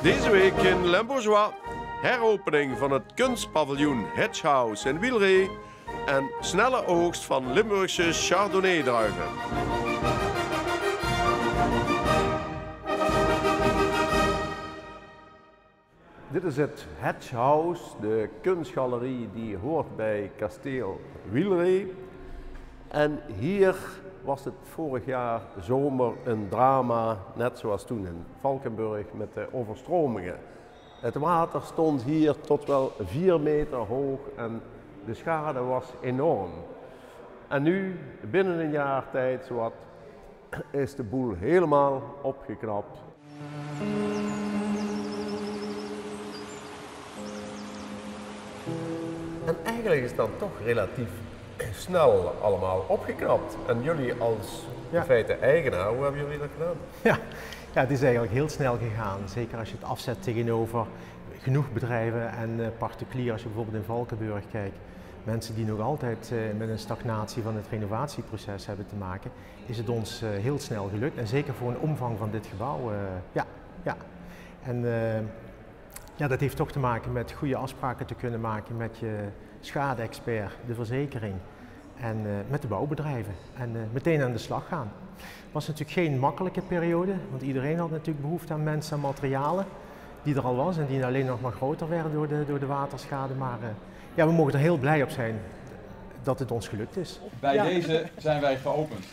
Deze week in Limbourgeois, heropening van het kunstpaviljoen Hedge House in Wielree en snelle oogst van Limburgse Chardonnay-druiven. Dit is het Hedge House, de kunstgalerie die hoort bij kasteel Wielree. En hier was het vorig jaar zomer een drama, net zoals toen in Valkenburg met de overstromingen. Het water stond hier tot wel 4 meter hoog en de schade was enorm. En nu, binnen een jaar tijd, zowat, is de boel helemaal opgeknapt. En eigenlijk is dat toch relatief snel allemaal opgeknapt. En jullie als in feite eigenaar, hoe hebben jullie dat gedaan? Ja, het is eigenlijk heel snel gegaan. Zeker als je het afzet tegenover genoeg bedrijven en particulieren. Als je bijvoorbeeld in Valkenburg kijkt, mensen die nog altijd met een stagnatie van het renovatieproces hebben te maken, is het ons heel snel gelukt. En zeker voor een omvang van dit gebouw, ja. En dat heeft toch te maken met goede afspraken te kunnen maken met je schade-expert, de verzekering en met de bouwbedrijven. En meteen aan de slag gaan. Het was natuurlijk geen makkelijke periode, want iedereen had natuurlijk behoefte aan mensen en materialen die er al was en die alleen nog maar groter werden door de waterschade. Maar we mogen er heel blij op zijn dat het ons gelukt is. Bij deze zijn wij geopend.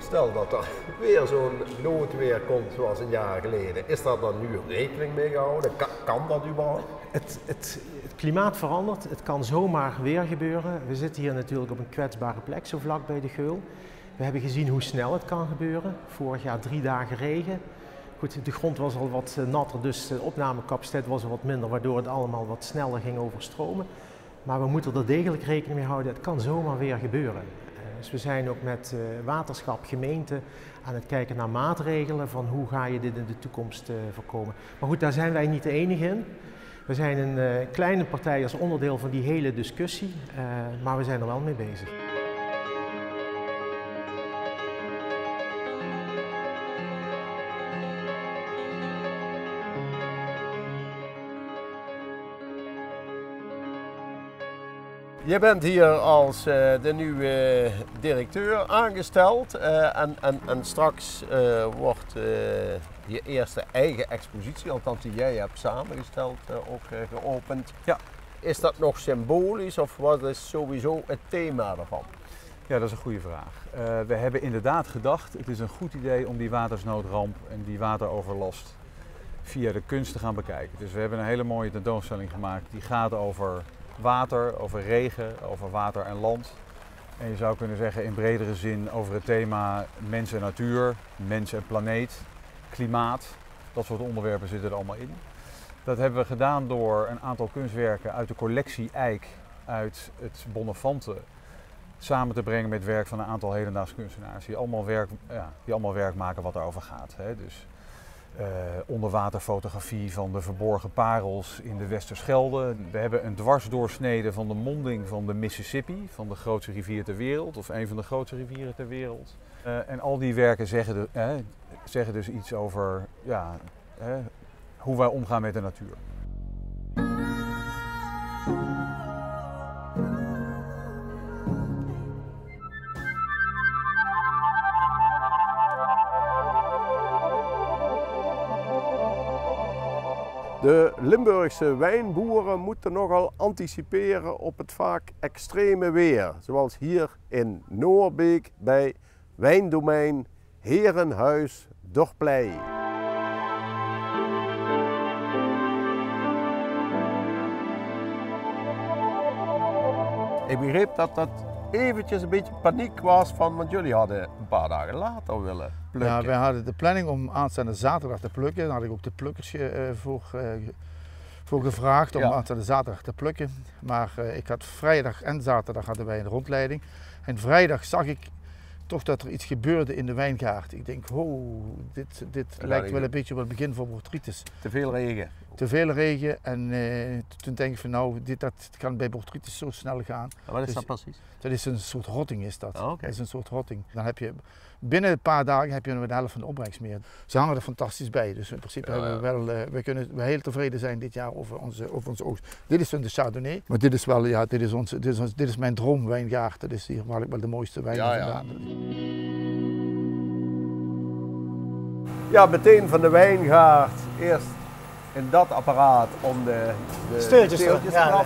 Stel dat er weer zo'n noodweer komt zoals een jaar geleden. Is daar dan nu rekening mee gehouden? Kan dat überhaupt? Het klimaat verandert, het kan zomaar weer gebeuren. We zitten hier natuurlijk op een kwetsbare plek, zo vlak bij de Geul. We hebben gezien hoe snel het kan gebeuren. Vorig jaar 3 dagen regen. Goed, de grond was al wat natter, dus de opnamecapaciteit was wat minder, waardoor het allemaal wat sneller ging overstromen. Maar we moeten er degelijk rekening mee houden, het kan zomaar weer gebeuren. Dus we zijn ook met waterschap, gemeente aan het kijken naar maatregelen van hoe ga je dit in de toekomst voorkomen. Maar goed, daar zijn wij niet de enige in. We zijn een kleine partij als onderdeel van die hele discussie, maar we zijn er wel mee bezig. Je bent hier als de nieuwe directeur aangesteld en straks wordt je eerste eigen expositie, althans die jij hebt samengesteld, ook geopend. Ja. Is dat nog symbolisch of wat is sowieso het thema daarvan? Ja, dat is een goede vraag. We hebben inderdaad gedacht, het is een goed idee om die watersnoodramp en die wateroverlast via de kunst te gaan bekijken. Dus we hebben een hele mooie tentoonstelling gemaakt die gaat over water, over regen, over water en land. En je zou kunnen zeggen in bredere zin over het thema mens en natuur, mens en planeet, klimaat. Dat soort onderwerpen zitten er allemaal in. Dat hebben we gedaan door een aantal kunstwerken uit de collectie Eijk uit het Bonnefante samen te brengen met werk van een aantal hedendaagse kunstenaars die allemaal werk maken wat erover gaat. Hè. Dus onderwaterfotografie van de verborgen parels in de Westerschelde. We hebben een dwarsdoorsnede van de monding van de Mississippi, van de grootste rivier ter wereld, of een van de grootste rivieren ter wereld. En al die werken zeggen dus iets over hoe wij omgaan met de natuur. De Limburgse wijnboeren moeten nogal anticiperen op het vaak extreme weer, zoals hier in Noorbeek bij Wijndomein Herenhuis Dorplei. Ik begreep dat dat eventjes een beetje paniek was want jullie hadden een paar dagen later willen plukken. Ja, wij hadden de planning om aanstaande zaterdag te plukken. Daar had ik ook de plukkers voor gevraagd om aanstaande zaterdag te plukken. Maar ik had vrijdag en zaterdag hadden wij een rondleiding. En vrijdag zag ik toch dat er iets gebeurde in de wijngaard. Ik denk, dit lijkt wel een beetje op het begin van botrytis. Te veel regen. Te veel regen en toen denk ik van nou, dat kan bij botrytis zo snel gaan. En wat is Dus dat precies? Dat is een soort rotting is dat. Oh, okay. Dat is een soort rotting. Dan heb je binnen een paar dagen heb je nog de helft van de opbrengst meer. Ze hangen er fantastisch bij. Dus in principe hebben we wel, we kunnen heel tevreden zijn dit jaar over onze oogst. Dit is de Chardonnay, maar dit is wel, ja, dit is mijn droomwijngaard. Dat is hier waar ik wel de mooiste wijn vandaan. Ja, meteen van de wijngaard. Eerst in dat apparaat om de Steeltjes eraf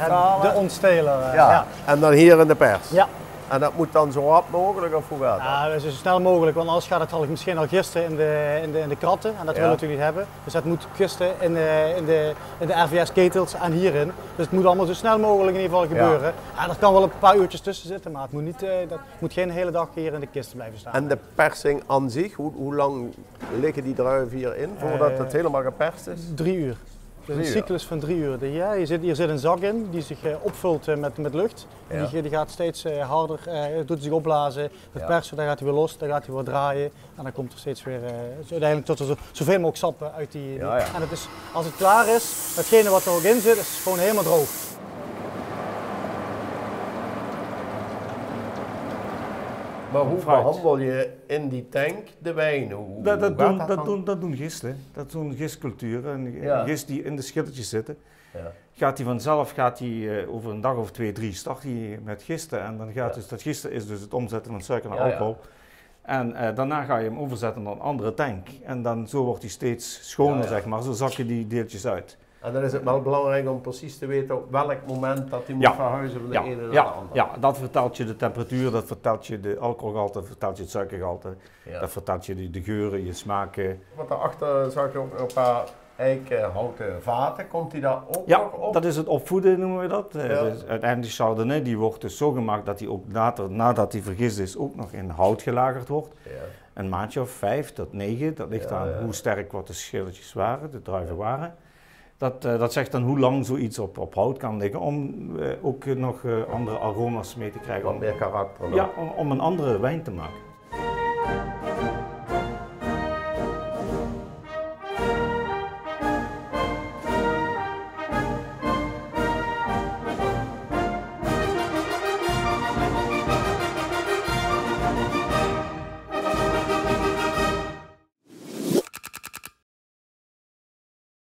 te halen. de ontsteler. Ja. En dan hier in de pers. Ja. En dat moet dan zo rap mogelijk of hoe gaat dat? Ja, zo snel mogelijk, want anders gaat het al misschien al gisten in de kratten en dat willen we natuurlijk niet hebben. Dus dat moet gisten in de RVS-ketels en hierin. Dus het moet allemaal zo snel mogelijk in ieder geval gebeuren. Ja, er kan wel een paar uurtjes tussen zitten, maar het moet, dat moet geen hele dag hier in de kisten blijven staan. En de persing aan zich, hoe lang liggen die druiven hierin voordat het helemaal geperst is? 3 uur. Dus een cyclus van 3 uur. Hier zit een zak in die zich opvult met lucht. En die gaat steeds harder, doet zich opblazen. Het persen, dan gaat hij weer los, dan gaat hij weer draaien. En dan komt er steeds weer, uiteindelijk tot er zoveel mogelijk sap uit die. En het is, als het klaar is, hetgene wat er ook in zit, is gewoon helemaal droog. Maar hoe behandel je in die tank de wijn? Dat doen gisten. Dat doen gistculturen. Een gist die in de schilletjes zitten. Ja. Gaat hij vanzelf, over een dag of 2, 3 start hij met gisten. En dan gaat dus, dat gisten is dus het omzetten van suiker naar alcohol. En daarna ga je hem overzetten naar een andere tank. En dan zo wordt hij steeds schoner, zeg maar. Zo zakken die deeltjes uit. En dan is het wel belangrijk om precies te weten op welk moment dat hij moet verhuizen van de ene naar de andere. Ja, dat vertelt je de temperatuur, dat vertelt je de alcoholgehalte, dat vertelt je het suikergehalte, dat vertelt je de geuren, je smaken. Want daarachter zag je ook een paar eikenhouten vaten, komt die daar ook nog op? Ja, dat is het opvoeden noemen we dat. Dus uiteindelijk Chardonnay die wordt dus zo gemaakt dat hij ook later, nadat hij vergist is, ook nog in hout gelagerd wordt. Ja. Een maandje of 5 tot 9, dat ligt aan hoe sterk wat de schilletjes waren, de druiven waren. Dat zegt dan hoe lang zoiets op hout kan liggen om ook nog andere aroma's mee te krijgen. Wat meer karakter. Ja, om een andere wijn te maken.